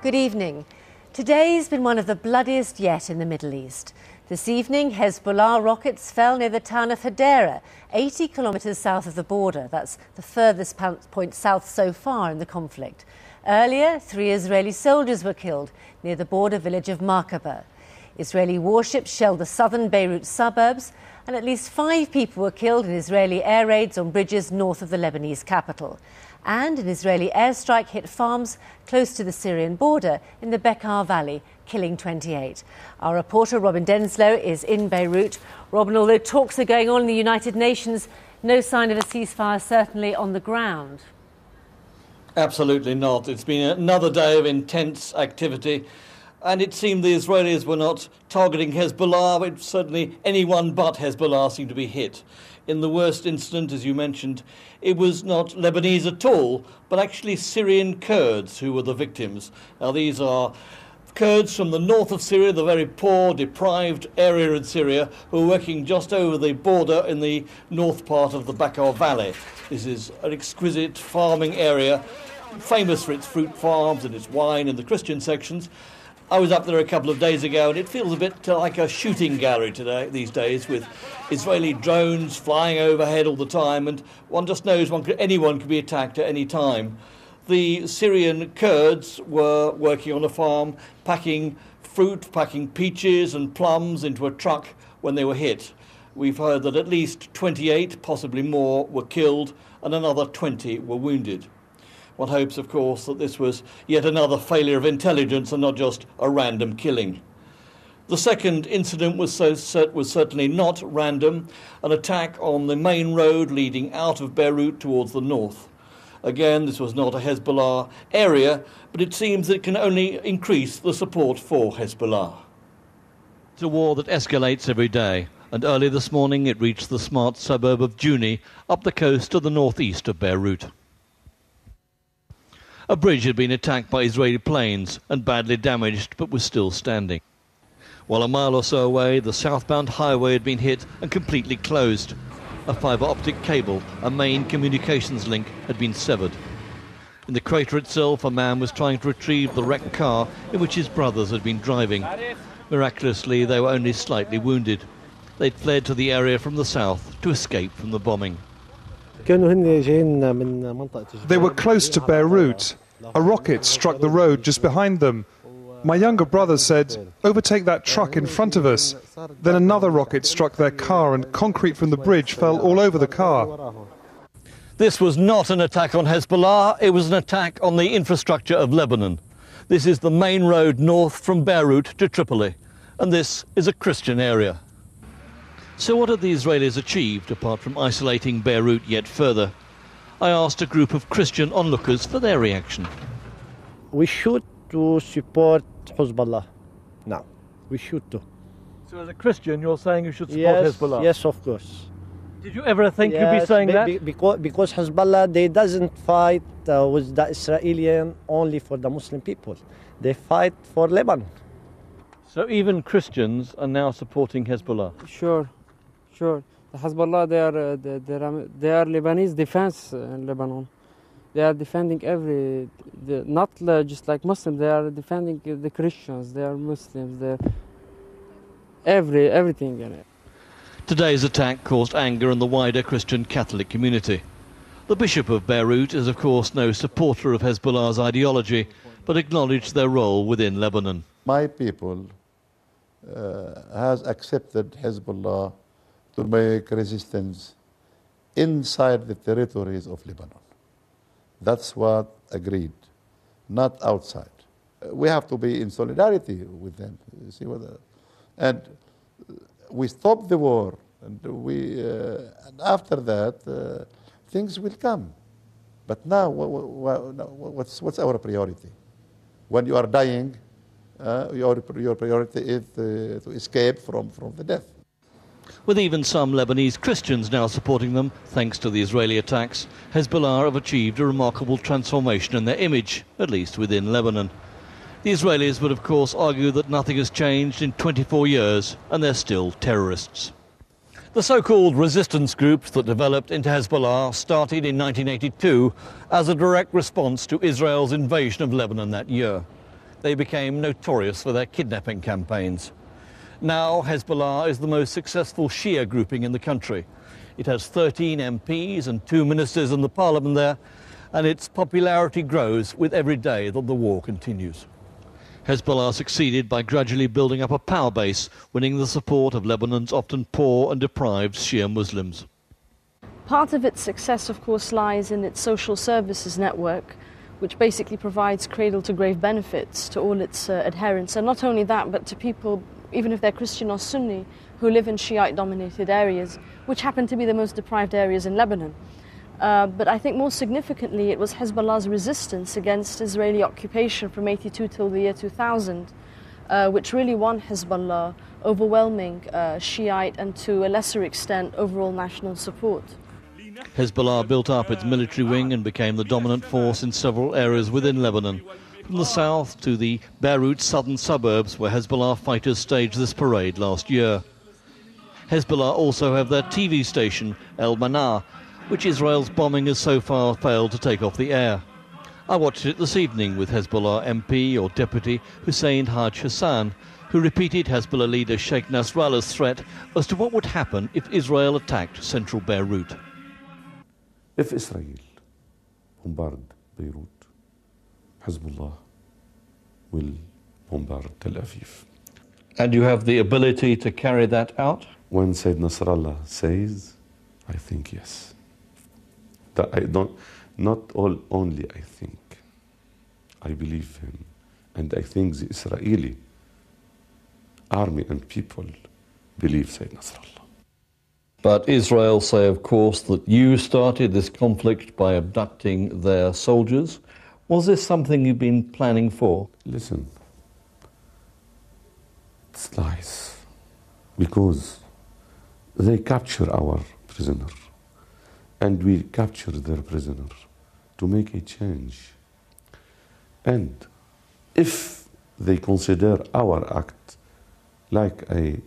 Good evening. Today's been one of the bloodiest yet in the Middle East. This evening, Hezbollah rockets fell near the town of Hadera, 80 kilometres south of the border. That's the furthest point south so far in the conflict. Earlier, 3 Israeli soldiers were killed near the border village of Markaba. Israeli warships shelled the southern Beirut suburbs, and at least 5 people were killed in Israeli air raids on bridges north of the Lebanese capital. And an Israeli airstrike hit farms close to the Syrian border in the Bekaa Valley, killing 28. Our reporter Robin Denslow is in Beirut. Robin, although talks are going on in the United Nations, no sign of a ceasefire certainly on the ground. Absolutely not. It's been another day of intense activity, and it seemed the Israelis were not targeting Hezbollah, but certainly anyone but Hezbollah seemed to be hit. In the worst incident, as you mentioned, it was not Lebanese at all, but actually Syrian Kurds who were the victims. Now, these are Kurds from the north of Syria, the very poor, deprived area in Syria, who are working just over the border in the north part of the Bekaa Valley. This is an exquisite farming area, famous for its fruit farms and its wine in the Christian sections. I was up there a couple of days ago, and it feels a bit like a shooting gallery these days, with Israeli drones flying overhead all the time, and one just knows anyone could be attacked at any time. The Syrian Kurds were working on a farm, packing fruit, packing peaches and plums into a truck when they were hit. We've heard that at least 28, possibly more, were killed, and another 20 were wounded. One hopes, of course, that this was yet another failure of intelligence and not just a random killing. The second incident was certainly not random, an attack on the main road leading out of Beirut towards the north. Again, this was not a Hezbollah area, but it seems that it can only increase the support for Hezbollah. It's a war that escalates every day, and early this morning it reached the smart suburb of Juni up the coast to the northeast of Beirut. A bridge had been attacked by Israeli planes and badly damaged, but was still standing. While a mile or so away, the southbound highway had been hit and completely closed. A fibre optic cable, a main communications link, had been severed. In the crater itself, a man was trying to retrieve the wrecked car in which his brothers had been driving. Miraculously, they were only slightly wounded. They'd fled to the area from the south to escape from the bombing. They were close to Beirut. A rocket struck the road just behind them. My younger brother said, "Overtake that truck in front of us." Then another rocket struck their car and concrete from the bridge fell all over the car. This was not an attack on Hezbollah, it was an attack on the infrastructure of Lebanon. This is the main road north from Beirut to Tripoli, and this is a Christian area. So what had the Israelis achieved, apart from isolating Beirut yet further? I asked a group of Christian onlookers for their reaction. We should to support Hezbollah now. We should to. So as a Christian, you're saying you should support Hezbollah? Yes, of course. Did you ever think you'd be saying that? Because Hezbollah, they doesn't fight with the Israeli only for the Muslim people. They fight for Lebanon. So even Christians are now supporting Hezbollah? Sure. The Hezbollah, they are Lebanese defense in Lebanon. They are defending not just like Muslims. They are defending the Christians. They are Muslims. They everything in it. Today's attack caused anger in the wider Christian Catholic community. The Bishop of Beirut is, of course, no supporter of Hezbollah's ideology, but acknowledged their role within Lebanon. My people has accepted Hezbollah to make resistance inside the territories of Lebanon. That's what agreed, not outside. We have to be in solidarity with them. You see and we stop the war, and and after that things will come. But now, what's our priority? When you are dying, your priority is to escape from the death. With even some Lebanese Christians now supporting them, thanks to the Israeli attacks, Hezbollah have achieved a remarkable transformation in their image, at least within Lebanon. The Israelis would of course argue that nothing has changed in 24 years and they're still terrorists. The so-called resistance groups that developed into Hezbollah started in 1982 as a direct response to Israel's invasion of Lebanon that year. They became notorious for their kidnapping campaigns. Now Hezbollah is the most successful Shia grouping in the country. It has 13 MPs and 2 ministers in the parliament there, and its popularity grows with every day that the war continues. Hezbollah succeeded by gradually building up a power base, winning the support of Lebanon's often poor and deprived Shia Muslims. Part of its success, of course, lies in its social services network, which basically provides cradle-to-grave benefits to all its adherents. And not only that, but to people, even if they're Christian or Sunni, who live in Shiite-dominated areas, which happen to be the most deprived areas in Lebanon. But I think more significantly, it was Hezbollah's resistance against Israeli occupation from 82 till the year 2000, which really won Hezbollah overwhelming Shiite and, to a lesser extent, overall national support. Hezbollah built up its military wing and became the dominant force in several areas within Lebanon, from the south to the Beirut southern suburbs, where Hezbollah fighters staged this parade last year. Hezbollah also have their TV station, El Manar, which Israel's bombing has so far failed to take off the air. I watched it this evening with Hezbollah MP or Deputy Hussein Haj Hassan, who repeated Hezbollah leader Sheikh Nasrallah's threat as to what would happen if Israel attacked central Beirut. If Israel bombard Beirut, Hezbollah will bombard Tel Aviv. And you have the ability to carry that out? When Sayyid Nasrallah says, I think yes. That I don't, not only I think, I believe him. And I think the Israeli army and people believe Sayyid Nasrallah. But Israel say, of course, that you started this conflict by abducting their soldiers. Was this something you've been planning for? Listen, it's lies. Because they capture our prisoner. And we capture their prisoner to make a change. And if they consider our act like a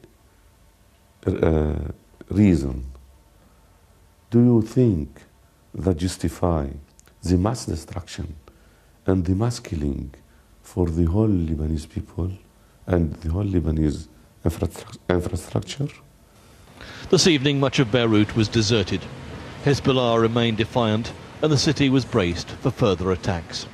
reason, do you think that justify the mass destruction and the mass killing for the whole Lebanese people and the whole Lebanese infrastructure? This evening, much of Beirut was deserted. Hezbollah remained defiant, and the city was braced for further attacks.